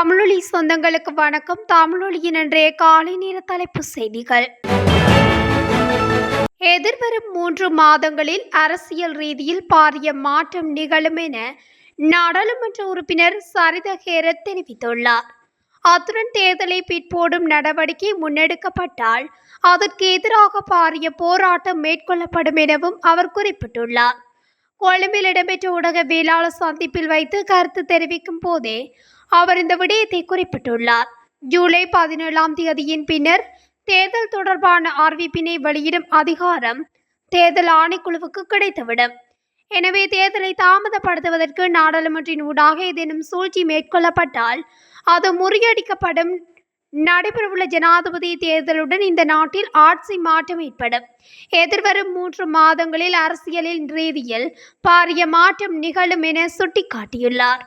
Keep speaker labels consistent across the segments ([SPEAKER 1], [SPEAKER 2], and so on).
[SPEAKER 1] தமிழொலி சொந்தங்களுக்கு வணக்கம். தமிழொலியின் இன்றைய காலை நேர தலைப்புச் செய்திகள். எதிர்வரும் 3 மாதங்களில் அரசியல் ரீதியில் பாரிய மாற்றம் நிகழும் என நாடாளுமன்ற உறுப்பினர் சரித ஹேரத் தெரிவித்துள்ளார். அத்துடன் தேர்தலை பிற்போடும் நடவடிக்கை முன்னெடுக்கப்பட்டால் அதற்கு எதிராக பாரிய போராட்டம் மேற்கொள்ளப்படும் எனவும் அவர் குறிப்பிட்டுள்ளார். கொழும்பில் இடம்பெற்ற ஊடகவியலாளர் சந்திப்பில் வைத்து கருத்து தெரிவிக்கும் போதே அவர் இந்த விடயத்தை குறிப்பிட்டுள்ளார். ஜூலை 17ஆம் தேதியின் பின்னர் தேர்தல் தொடர்பான அறிவிப்பினை வெளியிடும் அதிகாரம் தேர்தல் ஆணைக்குழுவுக்கு கிடைத்துவிடும். எனவே தேர்தலை தாமதப்படுத்துவதற்கு நாடாளுமன்றின் ஊடாக ஏதேனும் சூழ்ச்சி மேற்கொள்ளப்பட்டால் அது முறியடிக்கப்படும். நடைபெறவுள்ள ஜனாதிபதி தேர்தலுடன் இந்த நாட்டில் ஆட்சி மாற்றம் ஏற்படும். எதிர்வரும் 3 மாதங்களில் அரசியலின் ரீதியில் பாரிய மாற்றம் நிகழும் என சுட்டிக்காட்டியுள்ளார்.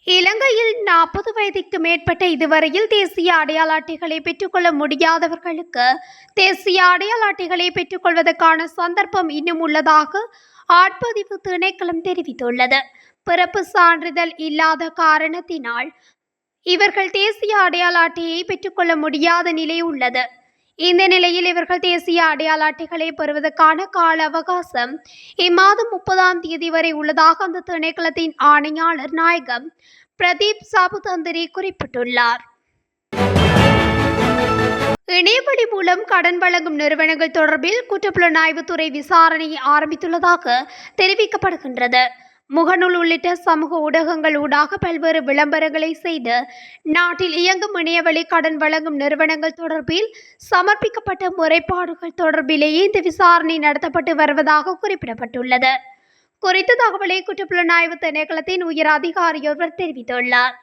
[SPEAKER 1] இலங்கையில் 40 வயதிற்கு மேற்பட்ட இதுவரையில் தேசிய அடையாள அட்டைகளை பெற்றுக்கொள்ள முடியாதவர்களுக்கு தேசிய அடையாள அட்டைகளை பெற்றுக்கொள்வதற்கான சந்தர்ப்பம் இன்னும் உள்ளதாக ஆட்பதிவு திணைக்களம் தெரிவித்துள்ளது. பிறப்பு சான்றிதழ் இல்லாத காரணத்தினால் இவர்கள் தேசிய அடையாள அட்டையை பெற்றுக்கொள்ள முடியாத நிலை உள்ளது. இந்த நிலையில் இவர்கள் தேசிய அடையாள அட்டைகளை பெறுவதற்கான கால அவகாசம் இம்மாதம் 30ஆம் தேதி வரை உள்ளதாக அந்த திணைக்களத்தின் ஆணையாளர் நாயகம் பிரதீப் சாபுதந்திரி குறிப்பிட்டுள்ளார். இணையவழி மூலம் கடன் வழங்கும் நிறுவனங்கள் தொடர்பில் குற்றப்புலனாய்வுத்துறை விசாரணையை ஆரம்பித்துள்ளதாக தெரிவிக்கப்படுகின்றது. முகநூல் உள்ளிட்ட சமூக ஊடகங்கள் ஊடாக பல்வேறு விளம்பரங்களை செய்து நாட்டில் இயங்கும் இணையவழி கடன் வழங்கும் நிறுவனங்கள் தொடர்பில் சமர்ப்பிக்கப்பட்ட முறைப்பாடுகள் தொடர்பிலேயே இந்த விசாரணை நடத்தப்பட்டு வருவதாக குறிப்பிடப்பட்டுள்ளது. குறித்த தகவலை குற்றப்புலனாய்வு திணைக்களத்தின் உயர் அதிகாரியொருவர் தெரிவித்துள்ளார்.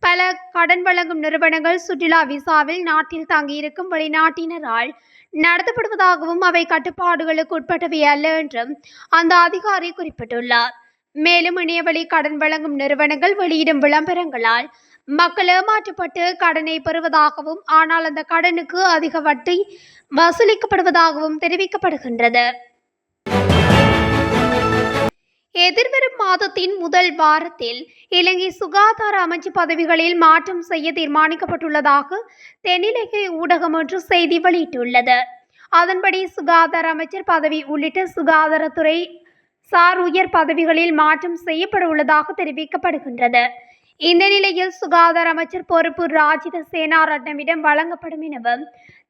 [SPEAKER 1] பல கடன் வழங்கும் நிறுவனங்கள் சுற்றுலா விசாவில் நாட்டில் தங்கியிருக்கும் வெளிநாட்டினரால் நடத்தப்படுவதாகவும் அவை கட்டுப்பாடுகளுக்கு உட்பட்டவை அல்ல என்றும் அந்த அதிகாரி குறிப்பிட்டுள்ளார். மேலும் இணையவழி கடன் வழங்கும் நிறுவனங்கள் வெளியிடும் விளம்பரங்களால் மக்கள் ஏமாற்றப்பட்டு கடனை பெறுவதாகவும் ஆனால் அந்த கடனுக்கு அதிக வட்டி வசூலிக்கப்படுவதாகவும் தெரிவிக்கப்படுகின்றது. எதிர்வரும் மாதத்தின் முதல் வாரத்தில் இலங்கை சுகாதார அமைச்சு பதவிகளில் மாற்றம் செய்ய தீர்மானிக்கப்பட்டுள்ளதாக தென்னிலங்கை ஊடகம் ஒன்று செய்தி வெளியிட்டுள்ளது. அதன்படி சுகாதார அமைச்சர் பதவி உள்ளிட்ட சுகாதாரத்துறை சார் உயர் பதவிகளில் மாற்றம் செய்யப்பட உள்ளதாக தெரிவிக்கப்படுகின்றது. இந்த நிலையில் சுகாதார அமைச்சர் பொறுப்பு ராஜித சேனாரட்னவிடம் வழங்கப்படும் எனவும்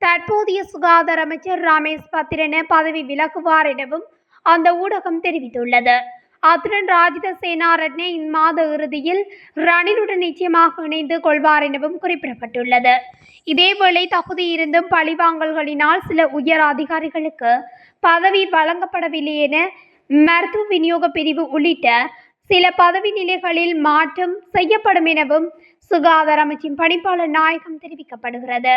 [SPEAKER 1] தற்போதைய சுகாதார அமைச்சர் ரமேஷ் பத்திரன பதவி விலகுவார் எனவும் அந்த ஊடகம் தெரிவித்துள்ளது. அத்துடன் ராஜித சேனாரட்ன இம்மாத இறுதியில் ரணிலுடன் நிச்சயமாக இணைந்து கொள்வார் எனவும் குறிப்பிடப்பட்டுள்ளது. இதேவேளை தகுதி இருந்தும் பழிவாங்கல்களினால் சில உயர் அதிகாரிகளுக்கு பதவி வழங்கப்படவில்லை என மருத்துவ விநியோக பிரிவு உள்ளிட்ட சில பதவி நிலைகளில் மாற்றம் செய்யப்படும் எனவும் சுகாதார அமைச்சின் பணிப்பாளர் நாயகம் தெரிவிக்கப்படுகிறது.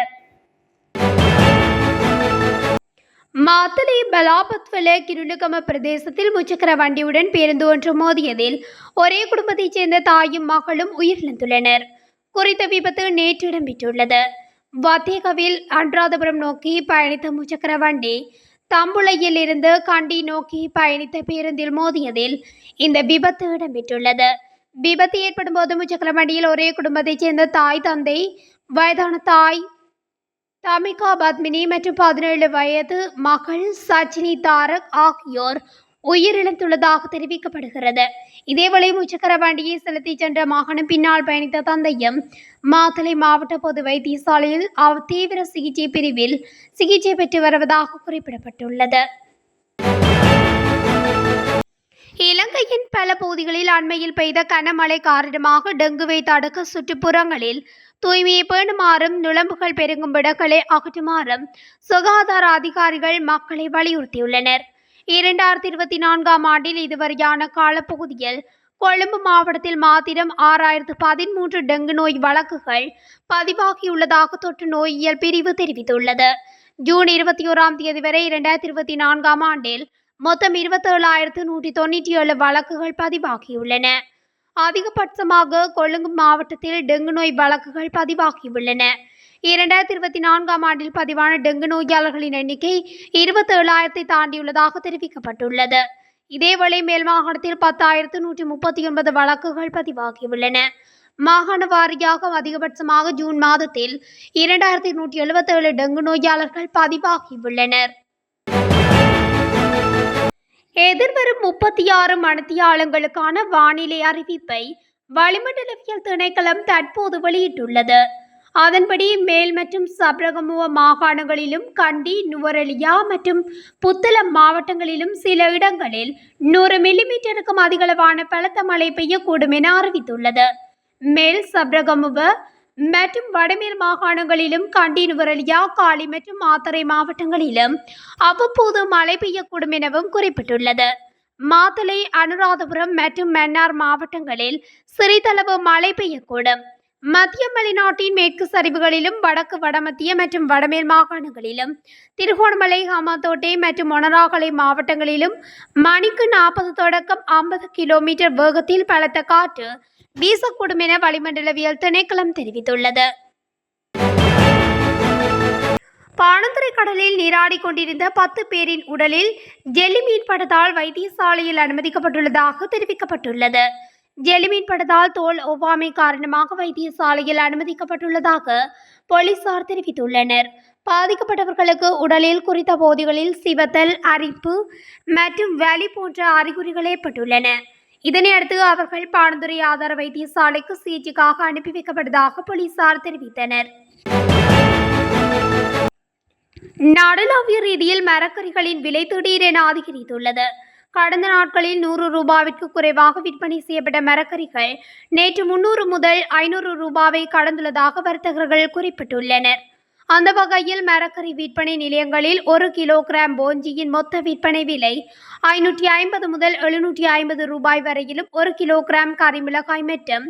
[SPEAKER 1] மாத்தளை பலாபத்வல கிருணுகம பிரதேசத்தில் முச்சக்கர வண்டியுடன் பேருந்து ஒன்று மோதியதில் ஒரே குடும்பத்தைச் சேர்ந்த தாயும் மகளும் உயிரிழந்துள்ளனர். குறித்த விபத்து நேற்று இடம்பெற்றுள்ளது. வத்தேகவில் அன்றாதபுரம் நோக்கி பயணித்த முச்சக்கர வண்டி தம்புளையில் இருந்து கண்டி நோக்கி பயணித்த பேருந்தில் மோதியதில் இந்த விபத்து இடம்பெற்றுள்ளது. விபத்து ஏற்படும் போது முச்சக்கர வண்டியில் ஒரே குடும்பத்தைச் சேர்ந்த தாய், தந்தை, வயதான தாய் தமிகா பத்மினி மற்றும் 17 வயது மகள் சச்சினி தாரக் ஆகியோர் உயிரிழந்துள்ளதாக தெரிவிக்கப்படுகிறது. இதேவேளை முச்சக்கர வண்டியை செலுத்தி சென்ற மகனும் பின்னால் பயணித்த தந்தையும் மாத்தளை மாவட்ட பொது வைத்தியசாலையில் தீவிர சிகிச்சை பிரிவில் சிகிச்சை பெற்று வருவதாக குறிப்பிடப்பட்டுள்ளது. இலங்கையின் பல பகுதிகளில் அண்மையில் பெய்த கனமழை காரணமாக டெங்குவை தடுக்க சுற்றுப்புறங்களில் தூய்மையை பேணுமாறும் நுளம்புகள் பெருகும் இடங்களை அகற்றுமாறும் சுகாதார அதிகாரிகள் மக்களை வலியுறுத்தியுள்ளனர். 2024ஆம் ஆண்டில் இதுவரையான காலப்பகுதியில் கொழும்பு மாவட்டத்தில் மாத்திரம் 6013 டெங்கு நோய் வழக்குகள் பதிவாகியுள்ளதாக தொற்று நோயியல் பிரிவு தெரிவித்துள்ளது. ஜூன் 21ஆம் தேதி வரை 2024ஆம் ஆண்டில் மொத்தம் 27,197 வழக்குகள் பதிவாகியுள்ளன. அதிகபட்சமாக கொழும்பு மாவட்டத்தில் டெங்கு நோய் வழக்குகள் பதிவாகியுள்ளன. 2024ஆம் ஆண்டில் பதிவான டெங்கு நோயாளர்களின் எண்ணிக்கை 27,000 தாண்டியுள்ளதாக தெரிவிக்கப்பட்டுள்ளது. இதேவேளை மேல் மாகாணத்தில் 10,139 வழக்குகள் பதிவாகியுள்ளன. மாகாண வாரியாக அதிகபட்சமாக ஜூன் மாதத்தில் 2,177 டெங்கு நோயாளர்கள் பதிவாகியுள்ளனர். எதிர்வரும் 36 மணித்தியாலங்களுக்கான வானிலை அறிவிப்பை வளிமண்டலவியல் திணைக்களம் தற்போது வெளியிட்டுள்ளது. அதன்படி மேல் மற்றும் சப்ரகமுவ மாகாணங்களிலும் கண்டி, நுவரெலியா மற்றும் புத்தளம் மாவட்டங்களிலும் சில இடங்களில் 100 மில்லிமீட்டருக்கும் அதிகளவான பலத்த மழை பெய்யக்கூடும் என அறிவித்துள்ளது. மேல் சப்ரகமுவ மற்றும் வடமேல் மாகாணங்களிலும் கண்டி, நுவரெலியா, காலி மற்றும் மாத்தறை மாவட்டங்களிலும் அவ்வப்போது மழை பெய்யக்கூடும் எனவும் குறிப்பிட்டுள்ளது. மாத்தளை, அனுராதபுரம் மற்றும் மன்னார் மாவட்டங்களில் சிறிதளவு மழை பெய்யக்கூடும். மத்திய மலைநாட்டின் மேற்கு சரிவுகளிலும் வடக்கு, வடமத்திய மற்றும் வடமேல் மாகாணங்களிலும் திருகோணமலை, ஹமாத்தோட்டை மற்றும் மொனராகலை மாவட்டங்களிலும் மணிக்கு 40 தொடக்கம் 50 கிலோமீட்டர் வேகத்தில் பலத்த காற்று வீசக்கூடும் என வளிமண்டலவியல் திணைக்களம் தெரிவித்துள்ளது. பாணந்துறை கடலில் நீராடிக் கொண்டிருந்த 10 பேரின் உடலில் ஜெல்லிமீன் பட்டதால் வைத்தியசாலையில் அனுமதிக்கப்பட்டுள்ளதாக தெரிவிக்கப்பட்டுள்ளது. ஜெல்லிமீன் பட்டதால் தோல் ஒவ்வாமை காரணமாக வைத்தியசாலையில் அனுமதிக்கப்பட்டுள்ளதாக போலீசார் தெரிவித்துள்ளனர். பாதிக்கப்பட்டவர்களுக்கு உடலில் குறித்த பகுதிகளில் சிவத்தல், அரிப்பு மற்றும் வலி போன்ற அறிகுறிகள் ஏற்பட்டுள்ளன. இதனையடுத்து அவர்கள் பாணந்துறை ஆதார வைத்தியசாலைக்கு சிகிச்சைக்காக அனுப்பி வைக்கப்பட்டதாக போலீசார் தெரிவித்தனர். நாடளாவிய ரீதியில் மரக்கறிகளின் விலை திடீரென அதிகரித்துள்ளது. கடந்த நாட்களில் 100 ரூபாவிற்கு குறைவாக விற்பனை செய்யப்பட்ட மரக்கறிகள் நேற்று 300 முதல் 500 ரூபாவை கடந்துள்ளதாக வர்த்தகர்கள் குறிப்பிட்டுள்ளனர். அந்த வகையில் மரக்கறி விற்பனை நிலையங்களில் 1 கிலோகிராம் போஞ்சியின் மொத்த விற்பனை விலை 550 முதல் 750 ரூபாய் வரையிலும், 1 கிலோகிராம் கரிமிளகாய் மற்றும்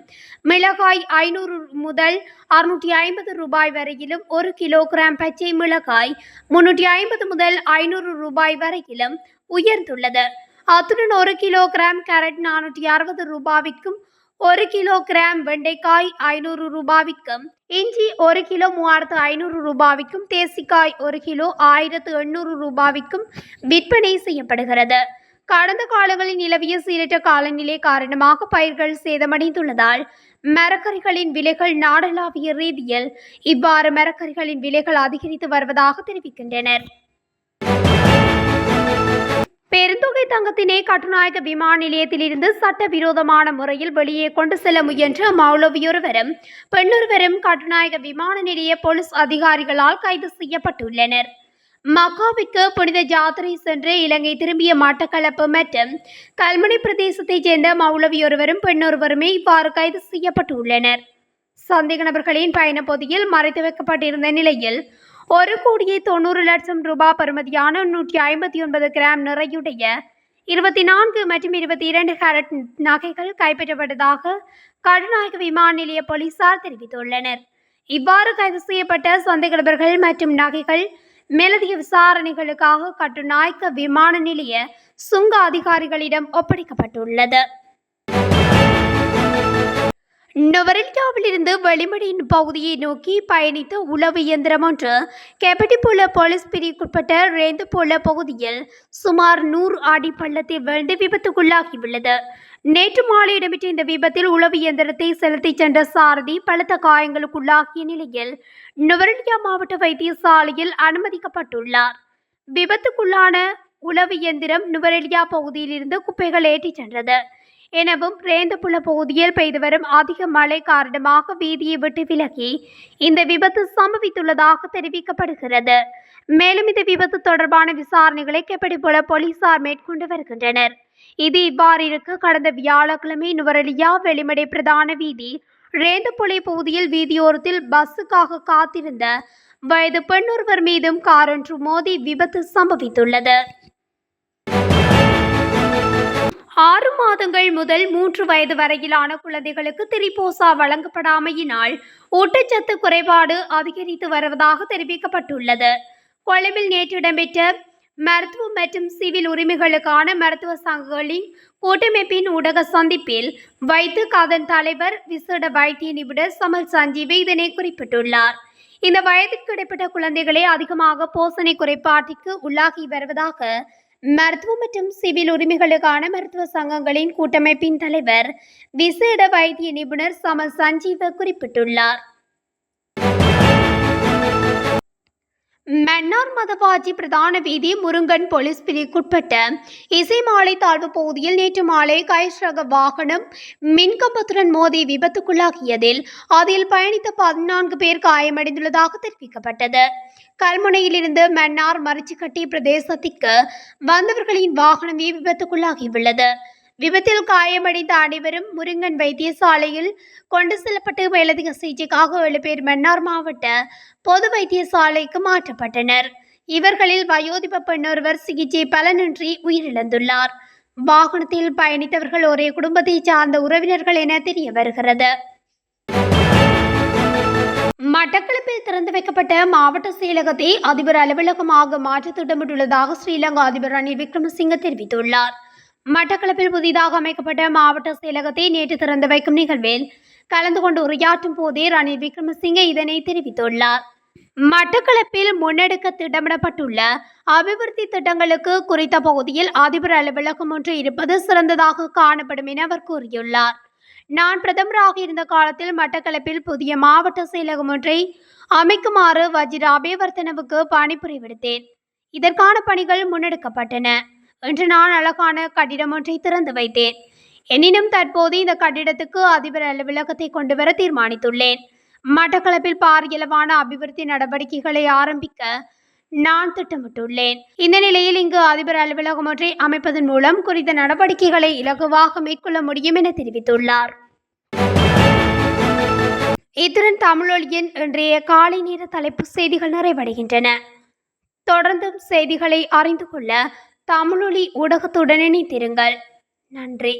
[SPEAKER 1] மிளகாய் 500 முதல் 650 ரூபாய் வரையிலும், 1 கிலோகிராம் பச்சை மிளகாய் 350 முதல் 500 ரூபாய் வரையிலும் உயர்ந்துள்ளது. அத்துடன் 1 கிலோகிராம் கேரட் 460 ரூபாவிற்கும், 1 கிலோகிராம் வெண்டைக்காய் 500 ரூபாவிற்கும், இஞ்சி 1 கிலோ 3500 ரூபாவிற்கும், தேசிக்காய் 1 கிலோ 1800 ரூபாவிற்கும் விற்பனை செய்யப்படுகிறது. கடந்த காலங்களில் நிலவிய சீரற்ற காலநிலை காரணமாக பயிர்கள் சேதமடைந்துள்ளதால் மரக்கறிகளின் விலைகள் நாடளாவிய ரீதியில் இவ்வாறு மரக்கறிகளின் விலைகள் அதிகரித்து வருவதாக தெரிவிக்கின்றனர். பெருந்தொகை தங்கத்தினை கட்டுநாயக்க விமான நிலையத்திலிருந்து சட்டவிரோதமான முறையில் வெளியே கொண்டு செல்ல முயன்ற மௌலவியொருவரும் பெண்ணொருவரும் கட்டுநாயக்க விமான நிலைய போலீஸ் அதிகாரிகளால் கைது செய்யப்பட்டுள்ளனர். மக்காவிற்கு புனித ஜாத்திரை சென்று இலங்கை திரும்பிய மட்டக்களப்பு மற்றும் கல்முனை பிரதேசத்தைச் சேர்ந்த மௌலவியொருவரும் பெண்ணொருவருமே இவ்வாறு கைது செய்யப்பட்டுள்ளனர். சந்தேக நபர்களின் பயண பொதியில் மறைத்து வைக்கப்பட்டிருந்த நிலையில் 1,90,00,000 ரூபாய் பெறுமதியான 159 கிராம் நிறையுடைய 24 மற்றும் 22 கேரட் நகைகள் கைப்பற்றப்பட்டதாக கட்டுநாயக்க விமான நிலைய போலீசார் தெரிவித்துள்ளனர். இவ்வாறு கைது செய்யப்பட்ட சந்தேக நபர்கள் மற்றும் நகைகள் மேலதிக விசாரணைகளுக்காக கட்டுநாயக்க விமான நிலைய சுங்க அதிகாரிகளிடம் ஒப்படைக்கப்பட்டுள்ளது. நுவரெலியாவிலிருந்து வெளிமடியின் பகுதியை நோக்கி பயணித்த உளவு இயந்திரம் ஒன்று கெபட்டிபுல போலீஸ் பிரிவுக்குட்பட்ட ரேந்துபுல பகுதியில் சுமார் 100 அடி பள்ளத்தில் விழுந்து விபத்துக்குள்ளாகியுள்ளது. நேற்று மாலை இடம்பெற்ற இந்த விபத்தில் உளவு இயந்திரத்தை செலுத்திச் சென்ற சாரதி பலத்த காயங்களுக்குள்ளாகிய நிலையில் நுவரெலியா மாவட்ட வைத்தியசாலையில் அனுமதிக்கப்பட்டுள்ளார். விபத்துக்குள்ளான உளவு இயந்திரம் நுவரெலியா பகுதியிலிருந்து குப்பைகள் ஏற்றிச் சென்றது எனவும், ரேந்தபுல பகுதியில் பெய்து வரும் அதிக மழை காரணமாக வீதியை விட்டு விலகி இந்த விபத்து சம்பவித்துள்ளதாக தெரிவிக்கப்படுகிறது. மேலும் இந்த விபத்து தொடர்பான விசாரணைகளை கெபட்டிபுல போலீசார் மேற்கொண்டு வருகின்றனர். இது இவ்வாறு இருக்க, கடந்த வியாழக்கிழமை நுவரெலியா வெளிமடை பிரதான வீதி ரேந்தபுலை பகுதியில் வீதியோரத்தில் பஸ்ஸுக்காக காத்திருந்த வயது பெண்ணொருவர் மீதும் காரொன்று மோதி விபத்து சம்பவித்துள்ளது. 6 மாதங்கள் முதல் 3 வயது வரையிலான குழந்தைகளுக்கு திரிபோசா வழங்கப்படாமையினால் ஊட்டச்சத்து குறைபாடு அதிகரித்து வருவதாக தெரிவிக்கப்பட்டுள்ளது. கொழும்பில் நேற்று இடம்பெற்ற மருத்துவ மற்றும் சிவில் உரிமைகளுக்கான மருத்துவ சங்கங்களின் கூட்டமைப்பின் ஊடக சந்திப்பில் வைத்து அதன் தலைவர் விசேட வைத்திய நிபுணர் சமல் சஞ்சீவ இதனை குறிப்பிட்டுள்ளார். இந்த வயதிற்கு இடைப்பட்ட குழந்தைகளே அதிகமாக போஷணை குறைபாட்டிற்கு உள்ளாகி வருவதாக மருத்துவ மற்றும் சிவில் உரிமைகளுக்கான மருத்துவ சங்கங்களின் கூட்டமைப்பின் தலைவர் விசேட வைத்திய நிபுணர் சமல் சஞ்சீவ குறிப்பிட்டுள்ளார். மன்னார் மதவாஜி பிரதான வீதி முருங்கன் போலீஸ் பிரிவுக்குட்பட்ட இசைமாலை தாழ்வு பகுதியில் நேற்று மாலை கைஸ் ரக வாகனம் மின்கம்பத்துடன் மோதி விபத்துக்குள்ளாகியதில் அதில் பயணித்த 14 பேர் காயமடைந்துள்ளதாக தெரிவிக்கப்பட்டது. கல்முனையிலிருந்து மன்னார் மரிச்சிக்கட்டி பிரதேசத்திற்கு வந்தவர்களின் வாகனமே விபத்துக்குள்ளாகியுள்ளது. விபத்தில் காயமடைந்த அனைவரும் முருங்கன் வைத்தியசாலையில் கொண்டு செல்லப்பட்டு மேலதிக சிகிச்சைக்காக 7 பேர் மன்னார் மாவட்ட பொது வைத்தியசாலைக்கு மாற்றப்பட்டனர். இவர்களில் வயோதிப பெண்ணொருவர் சிகிச்சை பலனின்றி உயிரிழந்துள்ளார். வாகனத்தில் பயணித்தவர்கள் ஒரே குடும்பத்தை சார்ந்த உறவினர்கள் என தெரிய வருகிறது. மட்டக்களப்பில் திறந்து வைக்கப்பட்ட மாவட்ட செயலகத்தை அதிபர் அலுவலகமாக மாற்ற திட்டமிட்டுள்ளதாக ஸ்ரீலங்கா அதிபர் ரணில் விக்ரமசிங்க தெரிவித்துள்ளார். மட்டக்களப்பில் புதிதாக அமைக்கப்பட்ட மாவட்ட செயலகத்தை நேற்று திறந்து வைக்கும் நிகழ்வில் கலந்து கொண்டு உரையாற்றும் போதே ரணில் விக்ரமசிங்கே இதனை தெரிவித்துள்ளார். மட்டக்களப்பில் முன்னெடுக்க திட்டமிடப்பட்டுள்ள அபிவிருத்தி திட்டங்களுக்கு குறித்த பகுதியில் அதிபர் அலுவலகம் ஒன்று இருப்பது சிறந்ததாக காணப்படும் என அவர் கூறியுள்ளார். நான் பிரதமராக இருந்த காலத்தில் மட்டக்களப்பில் புதிய மாவட்ட செயலகம் ஒன்றை அமைக்குமாறு வஜிர அபேவர்த்தனவுக்கு பணிபுரி விடுத்தேன். இதற்கான பணிகள் முன்னெடுக்கப்பட்டன. இன்று நான் அழகான கட்டிடம் ஒன்றை திறந்து வைத்தேன். எனினும் தற்போது இந்த கட்டிடத்துக்கு அதிபர் அலுவலகத்தை கொண்டுவர தீர்மானித்துள்ளேன். மட்டக்களப்பில் பாரியளவான அபிவிருத்தி நடவடிக்கைகளை ஆரம்பிக்க நான் திட்டமிட்டுள்ளேன். இந்த நிலையில் இங்கு அதிபர் அலுவலகம் ஒன்றை அமைப்பதன் மூலம் குறித்த நடவடிக்கைகளை இலகுவாக மேற்கொள்ள முடியும் என தெரிவித்துள்ளார். இத்துடன் தமிழொலியின் இன்றைய காலை நேர தலைப்பு செய்திகள் நிறைவடைகின்றன. தொடர்ந்தும் செய்திகளை அறிந்து கொள்ள தமிழொலி ஊடகத்துடன் இணைந்திருங்கள். நன்றி.